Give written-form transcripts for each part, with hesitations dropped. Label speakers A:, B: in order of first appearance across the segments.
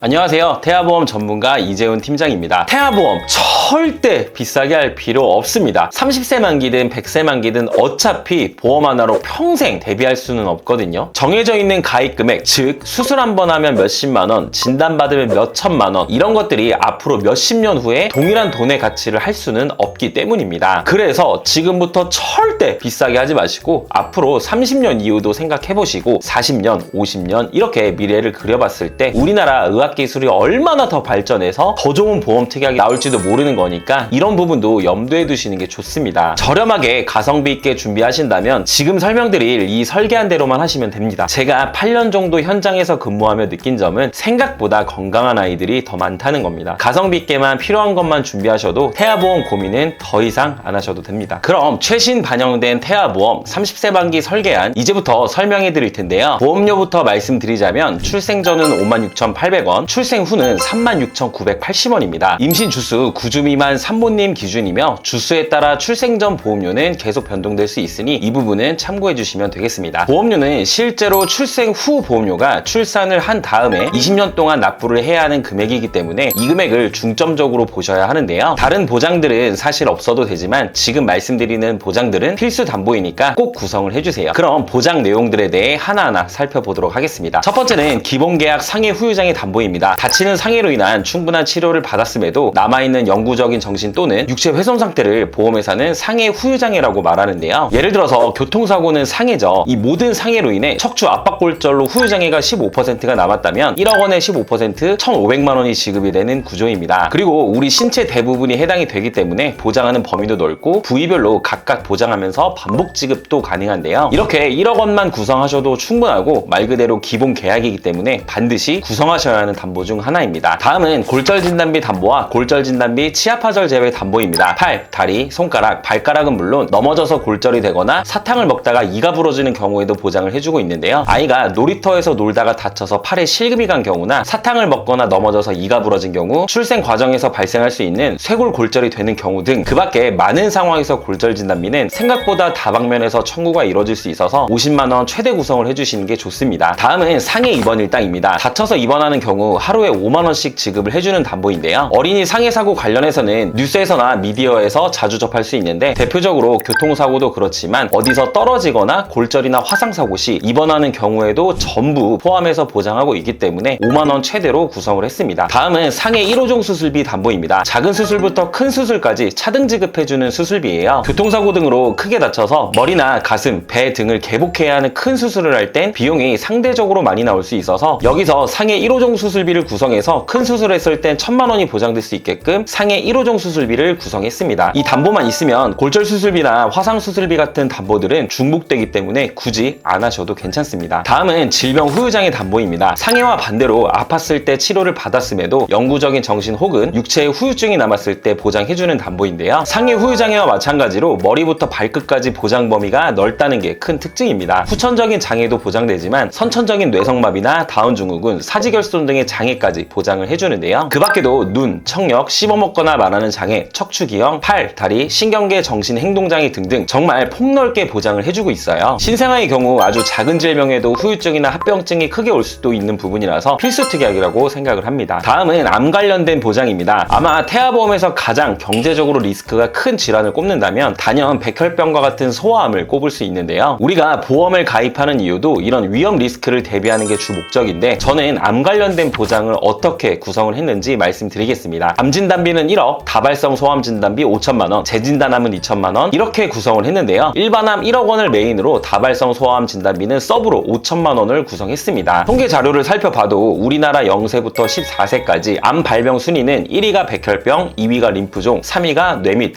A: 안녕하세요. 태아보험 전문가 이재훈 팀장입니다. 태아보험 절대 비싸게 할 필요 없습니다. 30세 만기든 100세 만기든 어차피 보험 하나로 평생 대비할 수는 없거든요. 정해져 있는 가입 금액, 즉 수술 한 번 하면 몇십만 원, 진단받으면 몇천만 원, 이런 것들이 앞으로 몇십 년 후에 동일한 돈의 가치를 할 수는 없기 때문입니다. 그래서 지금부터 절대 비싸게 하지 마시고 앞으로 30년 이후도 생각해보시고 40년, 50년 이렇게 미래를 그려봤을 때 우리나라 의학 기술이 얼마나 더 발전해서 더 좋은 보험 특약이 나올지도 모르는 거니까 이런 부분도 염두에 두시는 게 좋습니다. 저렴하게 가성비 있게 준비하신다면 지금 설명드릴 이 설계한 대로만 하시면 됩니다. 제가 8년 정도 현장에서 근무하며 느낀 점은 생각보다 건강한 아이들이 더 많다는 겁니다. 가성비 있게만 필요한 것만 준비하셔도 태아보험 고민은 더 이상 안 하셔도 됩니다. 그럼 최신 반영된 태아보험 30세 만기 설계안 이제부터 설명해 드릴 텐데요. 보험료부터 말씀드리자면 출생 전은 56,800원, 출생 후는 36,980원입니다. 임신 주수 9주 미만 산모님 기준이며 주수에 따라 출생 전 보험료는 계속 변동될 수 있으니 이 부분은 참고해 주시면 되겠습니다. 보험료는 실제로 출생 후 보험료가 출산을 한 다음에 20년 동안 납부를 해야 하는 금액이기 때문에 이 금액을 중점적으로 보셔야 하는데요. 다른 보장들은 사실 없어도 되지만 지금 말씀드리는 보장들은 필수 담보이니까 꼭 구성을 해주세요. 그럼 보장 내용들에 대해 하나하나 살펴보도록 하겠습니다. 첫 번째는 기본계약 상해 후유장애 담보입니다. 다치는 상해로 인한 충분한 치료를 받았음에도 남아있는 영구적인 정신 또는 육체 훼손 상태를 보험회사는 상해 후유장애라고 말하는데요. 예를 들어서 교통사고는 상해죠. 이 모든 상해로 인해 척추 압박골절로 후유장애가 15%가 남았다면 1억 원의 15% 1,500만 원이 지급이 되는 구조입니다. 그리고 우리 신체 대부분이 해당이 되기 때문에 보장하는 범위도 넓고 부위별로 각각 보장하면서 반복 지급도 가능한데요. 이렇게 1억 원만 구성하셔도 충분하고 말 그대로 기본 계약이기 때문에 반드시 구성하셔야 하는 담보 중 하나입니다. 다음은 골절진단비 담보와 골절진단비 치아파절 제외 담보입니다. 팔, 다리, 손가락, 발가락은 물론 넘어져서 골절이 되거나 사탕을 먹다가 이가 부러지는 경우에도 보장을 해주고 있는데요. 아이가 놀이터에서 놀다가 다쳐서 팔에 실금이 간 경우나 사탕을 먹거나 넘어져서 이가 부러진 경우, 출생 과정에서 발생할 수 있는 쇄골 골절이 되는 경우 등 그 밖에 많은 상황에서 골절 진단비는 생각보다 다방면에서 청구가 이루어질 수 있어서 50만 원 최대 구성을 해주시는 게 좋습니다. 다음은 상해 입원 일당입니다. 다쳐서 입원하는 경우 하루에 5만 원씩 지급을 해주는 담보인데요. 어린이 상해 사고 관련해서는 뉴스에서나 미디어에서 자주 접할 수 있는데 대표적으로 교통사고도 그렇지만 어디서 떨어지거나 골절이나 화상사고 시 입원하는 경우에도 전부 포함해서 보장하고 있기 때문에 5만 원 최대로 구성을 했습니다. 다음은 상해 1호종 수술비 담보입니다. 작은 수술부터 큰 수술까지 차등 지급해주는 수술비예요. 교통사고 등으로 크게 다쳐서 머리나 가슴, 배 등을 개복해야 하는 큰 수술을 할 땐 비용이 상대적으로 많이 나올 수 있어서 여기서 상해 1호종 수술비를 구성해서 큰 수술했을 땐 1,000만 원이 보장될 수 있게끔 상해 1호종 수술비를 구성했습니다. 이 담보만 있으면 골절 수술비나 화상 수술비 같은 담보들은 중복되기 때문에 굳이 안 하셔도 괜찮습니다. 다음은 질병 후유장애 담보입니다. 상해와 반대로 아팠을 때 치료를 받았음에도 영구적인 정신 혹은 육체의 후유증이 남았을 때 보장해주는 담보인데요. 상해 후유장애와 마찬가지로 머리부터 발끝까지 보장 범위가 넓다는 게 큰 특징입니다. 후천적인 장애도 보장되지만 선천적인 뇌성마비나 다운 증후군, 사지결손 등의 장애까지 보장을 해주는데요. 그 밖에도 눈, 청력, 씹어먹거나 말하는 장애, 척추기형, 팔, 다리, 신경계, 정신, 행동장애 등등 정말 폭넓게 보장을 해주고 있어요. 신생아의 경우 아주 작은 질병에도 후유증이나 합병증이 크게 올 수도 있는 부분이라서 필수 특약이라고 생각을 합니다. 다음은 암 관련된 보장입니다. 아마 태아보험에서 가장 경제적으로 리스크가 큰 질환을 꼽는다면 단연 백혈병과 같은 소아암을 꼽을 수 있는데요. 우리가 보험을 가입하는 이유도 이런 위험 리스크를 대비하는 게 주 목적인데 저는 암 관련된 보장을 어떻게 구성을 했는지 말씀드리겠습니다. 암 진단비는 1억, 다발성 소암 진단비 5천만 원, 재진단암은 2천만 원 이렇게 구성을 했는데요. 일반암 1억 원을 메인으로 다발성 소암 진단비는 서브로 5천만 원을 구성했습니다. 통계 자료를 살펴봐도 우리나라 0세부터 14세까지 암 발병 순위는 1위가 백혈병, 2위가 림프종, 3위가 뇌 및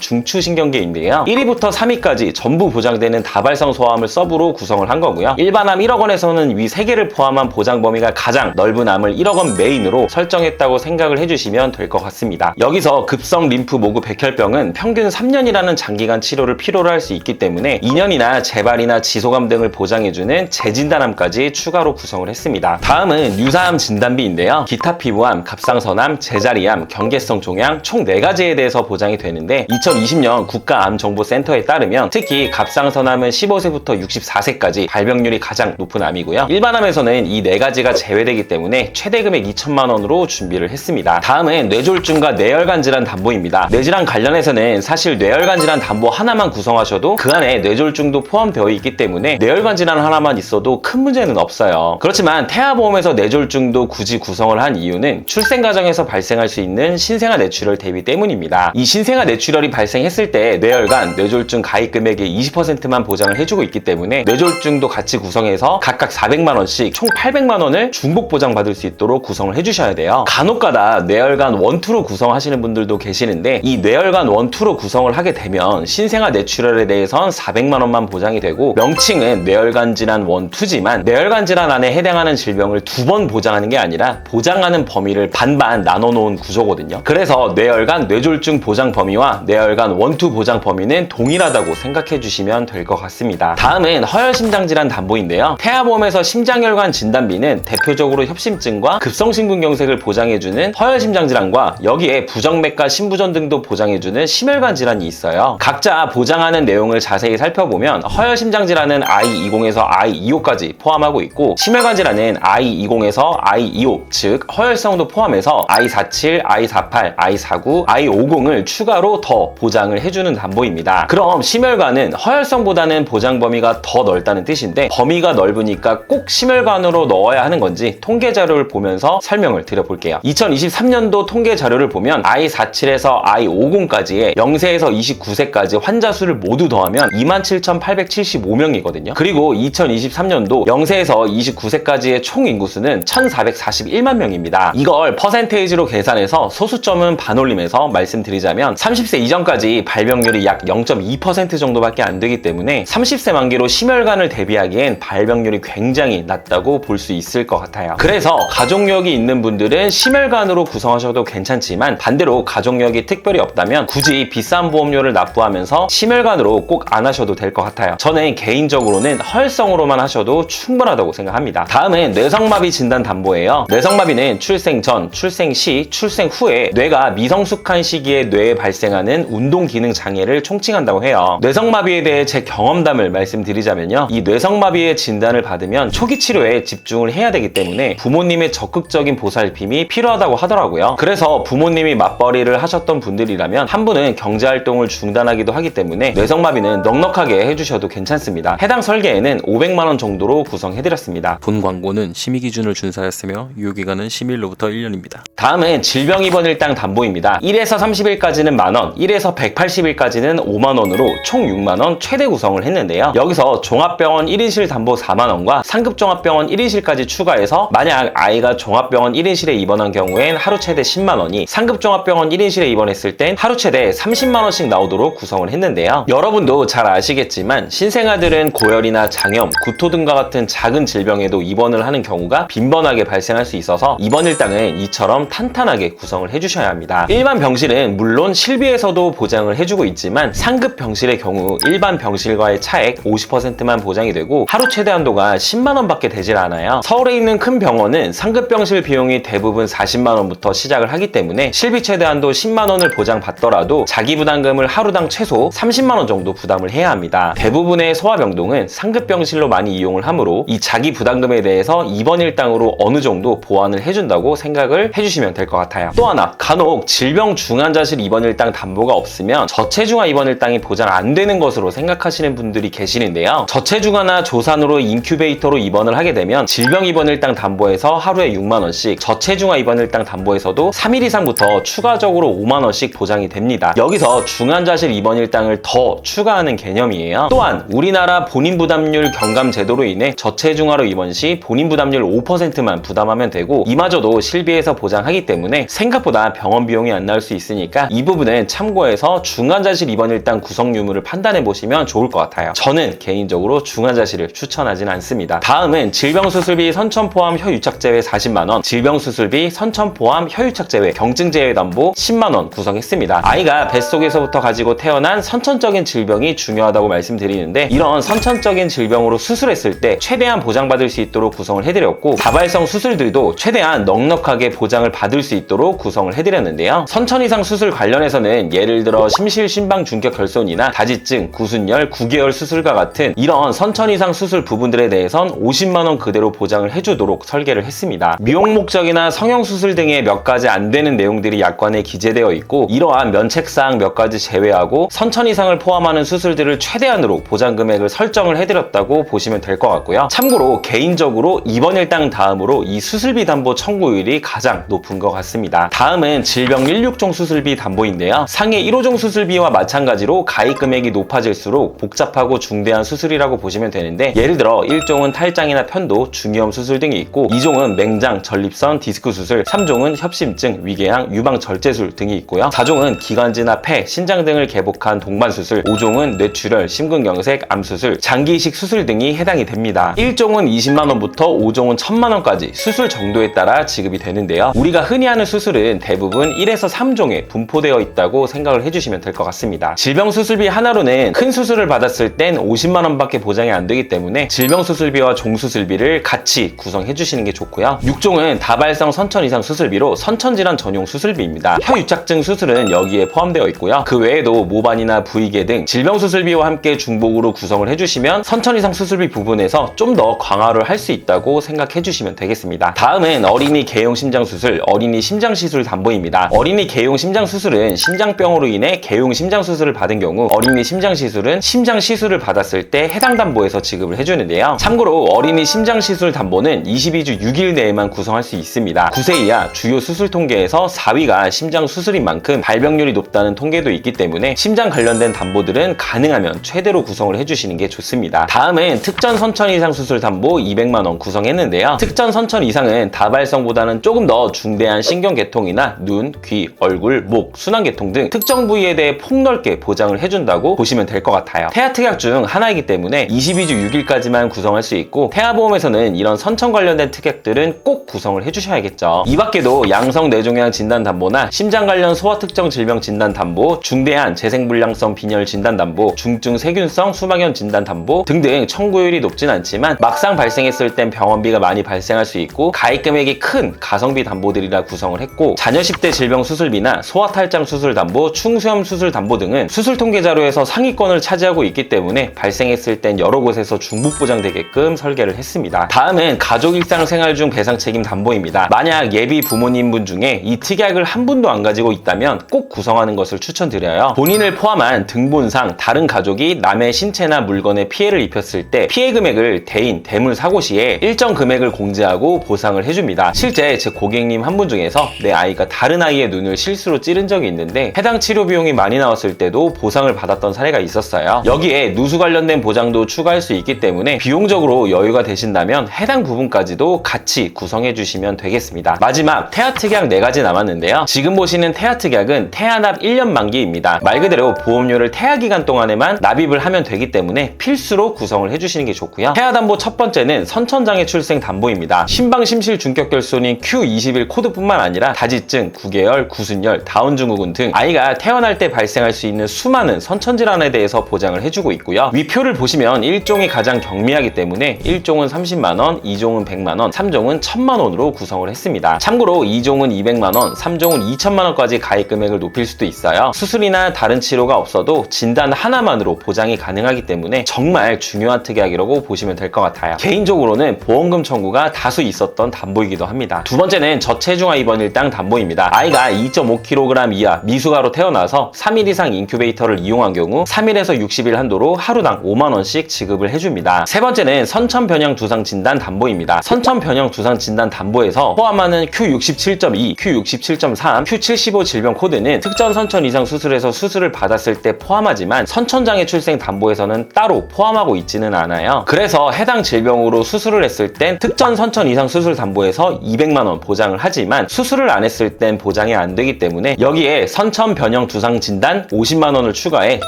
A: 중추신경계인데요. 1위부터 3위까지 전부 보장되는 다발성 소암을 서브로 구성을 한 거고요. 일반암 1억 원에서는 위 3개를 포함한 보장 범위가 가장 넓은 암을 1억 원 메인으로 설정했다고 생각을 해주시면 될 것 같습니다. 여기서 급성 림프 모구 백혈병은 평균 3년이라는 장기간 치료를 필요로 할 수 있기 때문에 2년이나 재발이나 지소감 등을 보장해주는 재진단암까지 추가로 구성을 했습니다. 다음은 유사암 진단비인데요. 기타 피부암, 갑상선암, 제자리암, 경계성 종양 총 4가지에 대해서 보장이 되는데 2020년 국가암정보센터에 따르면 특히 갑상선암은 15세부터 64세까지 발병률이 가장 높은 암이고요. 일반암에서는 이 4가지가 제외되기 때문에 최대 금액 2천만 원으로 준비를 했습니다. 다음은 뇌졸중과 뇌혈관 질환 담보입니다. 뇌질환 관련해서는 사실 뇌혈관 질환 담보 하나만 구성하셔도 그 안에 뇌졸중도 포함되어 있기 때문에 뇌혈관 질환 하나만 있어도 큰 문제는 없어요. 그렇지만 태아보험에서 뇌졸중도 굳이 구성을 한 이유는 출생 과정에서 발생할 수 있는 신생아 뇌출혈 대비 때문입니다. 이 신생아 뇌출혈이 발생했을 때 뇌혈관, 뇌졸중 가입 금액의 20%만 보장을 해주고 있기 때문에 뇌졸중도 같이 구성해서 각각 400만 원씩 총 800만 원을 중복 보장받을 수 있도록 구성을 해주셔야 돼요. 간혹가다 뇌혈관 1, 2로 구성하시는 분들도 계시는데 이 뇌혈관 1, 2로 구성을 하게 되면 신생아 뇌출혈에 대해선 400만 원만 보장이 되고 명칭은 뇌혈관 질환 1, 2지만 뇌혈관 질환 안에 해당하는 질병을 2번 보장하는 게 아니라 보장하는 범위를 반반 나눠놓은 구조거든요. 그래서 뇌혈관 뇌졸중 보장 범위와 뇌혈관 1, 2 보장 범위는 동일하다고 생각해 주시면 될 것 같습니다. 다음은 허혈심장 질환 담보인데요. 태아보험에서 심장혈관 진단비는 대표적으로 협심증과 급성심근경색을 보장해주는 허혈심장 질환과 여기에 부정맥과 심부전 등도 보장해주는 심혈관 질환이 있어요. 각자 보장하는 내용을 자세히 살펴보면 허혈심장 질환은 I20에서 I25까지 포함하고 있고 심혈관 질환은 I20에서 I25, 즉 허혈성도 포함해서 I47, I48, I49, I50을 추가로 더 보장을 해주는 담보입니다. 그럼 심혈관은 허혈성보다는 보장 범위가 더 넓다는 뜻인데 범위가 넓으니까 꼭 심혈관으로 넣어야 하는 건지 통계 자료를 보면서 설명을 드려볼게요. 2023년도 통계 자료를 보면 I47에서 I50까지의 0세에서 29세까지 환자 수를 모두 더하면 27,875명이거든요. 그리고 2023년도 0세에서 29세까지의 총 인구수는 1,441만 명입니다. 이걸 퍼센테이지로 계산해서 소수점은 반올림해서 말씀드리자면 30세 이전까지 발병률이 약 0.2% 정도밖에 안 되기 때문에 30세 만기로 심혈관을 대비하기엔 발병률이 굉장히 낮다고 볼 수 있을 것 같아요. 그래서 가족력이 있는 분들은 심혈관으로 구성하셔도 괜찮지만 반대로 가족력이 특별히 없다면 굳이 비싼 보험료를 납부하면서 심혈관으로 꼭 안 하셔도 될 것 같아요. 저는 개인적으로는 허혈성으로만 하셔도 충분하다고 생각합니다. 다음은 뇌성마비 진단 담보예요. 뇌성마비는 출생 전, 출생 시, 출생 후에 뇌가 미성숙한 시기에 뇌에 발생하는 운동 기능 장애를 총칭한다고 해요. 뇌성마비에 대해 제 경험담을 말씀드리자면요. 이 뇌성마비의 진단을 받으면 초기 치료에 집중을 해야 되기 때문에 부모님의 적극적인 보살핌이 필요하다고 하더라고요. 그래서 부모님이 맞벌이를 하셨던 분들이라면 한 분은 경제활동을 중단하기도 하기 때문에 뇌성마비는 넉넉하게 해주셔도 괜찮습니다. 해당 설계에는 500만 원 정도로 구성해드렸습니다.
B: 본 광고는 심의 기준을 준수하였으며 유효기간은 심의일로부터 1년입니다.
A: 다음은 질병 입원 일당 담보입니다. 1에서 30일까지는 만원, 1에서 180일까지는 5만원으로 총 6만원 최대 구성을 했는데요. 여기서 종합병원 1인실 담보 4만원과 상급종합병원 1인실까지 추가해서 만약 아이가 종합병원 1인실에 입원한 경우엔 하루 최대 10만원이, 상급종합병원 1인실에 입원했을 땐 하루 최대 30만원씩 나오도록 구성을 했는데요. 여러분도 잘 아시겠지만 신생아들은 고열이나 장염, 구토 등과 같은 작은 질병에도 입원을 하는 경우가 빈번하게 발생할 수 있어서 입원 일당은 이처럼 탄탄하게 구성을 해주셔야 합니다. 일반 병실은 물론 실비에서도 보장을 해주고 있지만 상급 병실의 경우 일반 병실과의 차액 50%만 보장이 되고 하루 최대 한도가 10만원 밖에 되질 않아요. 서울에 있는 큰 병원은 상급 병실 비용이 대부분 40만원부터 시작을 하기 때문에 실비 최대 한도 10만원을 보장받더라도 자기 부담금을 하루당 최소 30만원 정도 부담을 해야 합니다. 대부분의 소아병동은 상급 병실로 많이 이용을 하므로 이 자기 부담금에 대해서 입원 일당으로 어느 정도 보완을 해준다고 생각을 해주시면 될 것 같아요. 또 하나, 간혹 질병 중환자실 입원 일당 담보가 없으면 저체중아 입원 일당이 보장 안 되는 것으로 생각하시는 분들이 계시는데요. 저체중아나 조산으로 인큐베이터로 입원을 하게 되면 질병 입원 일당 담보에서 하루에 6만원씩, 저체중아 입원 일당 담보에서도 3일 이상부터 추가적으로 5만원씩 보장이 됩니다. 여기서 중환자실 입원 일당을 더 추가하는 개념이에요. 또한 우리나라 본인 부담률 경감 제도로 인해 저체중아로 입원 시 본인 부담률 5%만 부담하면 되고 이마저도 실비에서 보장하기 때문에 생각보다 병원 비용이 안 나올 수 있으니까 이 부분은 참고해서 중환자실 입원 일당 구성 유무를 판단해 보시면 좋을 것 같아요. 저는 개인적으로 중환자실을 추천하진 않습니다. 다음은 질병수술비 선천 포함 혀유착 제외 40만원, 질병수술비 선천 포함 혀유착 제외 경증 제외 담보 10만 원 구성했습니다. 아이가 뱃속에서부터 가지고 태어난 선천적인 질병이 중요하다고 말씀드리는데 이런 선천적인 질병으로 수술했을 때 최대한 보장받을 수 있도록 구성을 해드렸고 다발성 수술들도 최대한 넉넉하게 보장을 받을 수 있도록 구성을 해드렸는데요. 선천 이상 수술 관련해서는 예를 들어 심실 심방 중격 결손이나 다지증, 구순열, 9개월 수술과 같은 이런 선천 이상 수술 부분들에 대해선 50만 원 그대로 보장을 해주도록 설계를 했습니다. 미용 목적이나 성형 수술 등의 몇 가지 안 되는 내용들이 약관에 기재되어 있고 이러한 면책사항 몇 가지 제외하고 선천 이상을 포함하는 수술들을 최대한으로 보장 금액을 설정을 해드렸다고 보시면 될 것 같고요. 참고로 개인적으로 입원 일당 다음으로 이 수술비 담보 청구율이 가장 높은 것 같습니다. 다음은 질병 1/6종 수술비 담보인데요. 상해 1호종 수술비와 마찬가지로 가입 금액이 높아질수록 복잡하고 중대한 수술이라고 보시면 되는데 예를 들어 1종은 탈장이나 편도, 중이염 수술 등이 있고 2종은 맹장, 전립선, 디스크 수술, 3종은 협심증, 위궤양, 유방 절제술 등이 있고요. 4종은 기관지나 폐, 신장 등을 개복한 동반 수술, 5종은 뇌출혈, 심근경색, 암수술, 장기 이식 수술 등이 해당이 됩니다. 1종은 20만 원부터 5종은 1000만 원까지 수술 정도에 따라 지급이 되는데요. 우리가 흔히 하는 수술은 대부분 1에서 3종에 분포되어 있다고 생각을 해주시면 될 것 같습니다. 질병 수술비 하나로는 큰 수술을 받았을 땐 50만 원밖에 보장이 안 되기 때문에 질병 수술비와 종 수술비를 같이 구성해 주시는 게 좋고요. 6종은 다발성 선천 이상 수술비로 선천질환 전용 수술비입니다. 혀유착증 수술은 여기에 포함되어 있고요. 그 외에도 모반이나 부위계 등 질병 수술비와 함께 중복으로 구성을 해주시면 선천 이상 수술비 부분에서 좀 더 강화를 할 수 있다고 생각해 주시면 되겠습니다. 다음은 어린이 개용 심장 수술, 어린이 심장 시술 담보입니다. 어린이 개용 심장 수술은 심장병으로 인해 개용 심장 수술을 받은 경우 어린이 심장 시술은 심장 시술을 받았을 때 해당 담보에서 지급을 해주는데요. 참고로 어린이 심장 시술 담보는 22주 6일 내에만 구성할 수 있습니다. 9세 이하 주요 수술 통계에서 4위가 심장 수술인 만큼 발병률이 높다는 통계도 있기 때문에 심장 관련된 담보들은 가능하면 최대로 구성을 해주시는 게 좋습니다. 다음은 특전 선천 이상 수술 담보 200만 원 구성했는데요. 특전 선천 이상은 다발성보다는 조금 더 중대한 신경계통이나 눈, 귀, 얼굴, 목, 순환계통 등 특정 부위에 대해 폭넓게 보장을 해준다고 보시면 될 것 같아요. 태아 특약 중 하나이기 때문에 22주 6일까지만 구성할 수 있고 태아보험에서는 이런 선천 관련된 특약들은 꼭 구성을 해주셔야겠죠. 이 밖에도 양성 뇌종양 진단 담보나 심장 관련 소아 특정 질병 진단 담보, 중대한 재생불량성 빈혈 진단 담보, 중증 세균성 수막염 진단 담보 등등 청구율이 높진 않지만 막상 발생했을 땐 병원비가 많이 발생할 수 있고 가입 금액이 큰 가성비 담보들이라 구성을 했고 자녀 10대 질병 수술비나 소아 탈장 수술 담보, 충수염 수술 담보 등은 수술 통계 자료에서 상위권을 차지하고 있기 때문에 발생했을 땐 여러 곳에서 중복 보장되게끔 설계를 했습니다. 다음은 가족 일상 생활 중 배상 책임 담보입니다. 만약 예비 부모님분 중에 이 특약을 한 분도 안 가지고 있다면 꼭 구성하는 것을 추천드려요. 본인을 포함한 등본상 다른 가족이 남의 신체나 물건에 피해를 입혔을 때 피해 금액을 대인, 대물 사고 시에 일정 금액을 공제하고 보상을 해줍니다. 실제 제 고객님 한 분 중에서 내 아이가 다른 아이의 눈을 실수로 찌른 적이 있는데 해당 치료 비용이 많이 나왔을 때도 보상을 받았던 사례가 있었어요. 여기에 누수 관련된 보장도 추가할 수 있기 때문에 비용적으로 여유가 되신다면 해당 부분까지도 같이 구성해 주시면 되겠습니다. 마지막 태아 특약 4가지 남았는데요. 지금 보시는 태아 특약은 태아납 1년 만기입니다. 말 그대로 보험료를 태아 기간 동안에만 납입을 하면 되기 때문에 필수로 구성을 해주시는 게 좋고요. 태아 담보 첫 번째는 선천장애 출생 담보입니다. 심방 심실 중격결손인 Q21 코드뿐만 아니라 다지증, 9개월, 구순열, 다운 증후군 등 아이가 태어날 때 발생할 수 있는 수많은 선천질환에 대해서 보장을 해주고 있고요. 위표를 보시면 1종이 가장 경미하기 때문에 1종은 30만원, 2종은 100만원, 3종은 1000만원으로 구성을 했습니다. 참고로 2종은 200만원, 3종은 2000만원까지 가입 금액을 높일 수도 있어요. 수술이나 다른 치료가 없어도 진단 하나만으로 보장이 가능하기 때문에 정말 중요한 특약이라고 보시면 될 것 같아요. 개인적으로는 보험금 청구가 다수 있었던 담보이기도 합니다. 두 번째는 저체중아 입원 일당 담보입니다. 아이가 2.5kg 이하 미숙아로 태어나서 3일 이상 인큐베이터를 이용한 경우 3일에서 60일 한도로 하루당 5만원씩 지급을 해줍니다. 세 번째는 선천 변형 두상 진단 담보입니다. 선천 변형 두상 진단 담보에서 포함하는 Q67.2, Q67.3, Q75 질병 코드는 특전 선천 이상 수술에서 수술을 받았을 때 포함하지만 선천장애 출생 담보에서는 따로 포함하고 있지는 않아요. 그래서 해당 질병으로 수술을 했을 땐 특전 선천 이상 수술 담보에서 200만원 보장을 하지만 수술을 안 했을 땐 보장이 안 되기 때문에 여기에 선천 변형 두상 진단 50만원을 추가해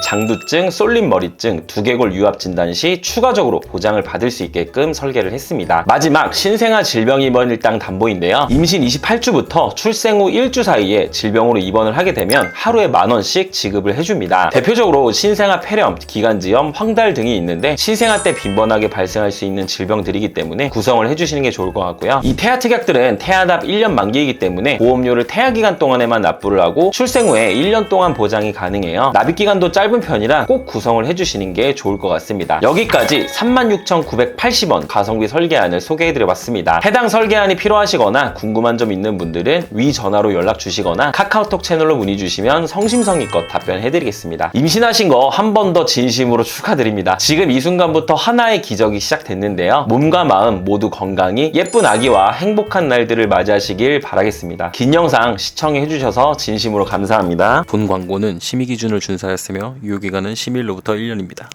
A: 장두증, 쏠림 머리증, 두개골 유압 진단 시 추가적으로 보장을 받을 수 있게끔 설계를 했습니다. 마지막 신생아 질병 입원 일당 담보인데요. 임신 28주부터 출생 후 1주 사이에 사이에 질병으로 입원을 하게 되면 하루에 10,000원씩 지급을 해줍니다. 대표적으로 신생아 폐렴, 기관지염, 황달 등이 있는데 신생아 때 빈번하게 발생할 수 있는 질병들이기 때문에 구성을 해주시는 게 좋을 것 같고요. 이 태아 특약들은 태아납 1년 만기이기 때문에 보험료를 태아 기간 동안에만 납부를 하고 출생 후에 1년 동안 보장이 가능해요. 납입 기간도 짧은 편이라 꼭 구성을 해주시는 게 좋을 것 같습니다. 여기까지 36,980원 가성비 설계안을 소개해드려봤습니다. 해당 설계안이 필요하시거나 궁금한 점 있는 분들은 위 전화로 연락 주시거나 카카오톡 채널로 문의 주시면 성심성의껏 답변해드리겠습니다. 임신하신 거 한 번 더 진심으로 축하드립니다. 지금 이 순간부터 하나의 기적이 시작됐는데요. 몸과 마음 모두 건강히 예쁜 아기와 행복한 날들을 맞이하시길 바라겠습니다. 긴 영상 시청해주셔서 진심으로 감사합니다.
B: 본 광고는 심의 기준을 준수하였으며 유효기간은 10일로부터 1년입니다.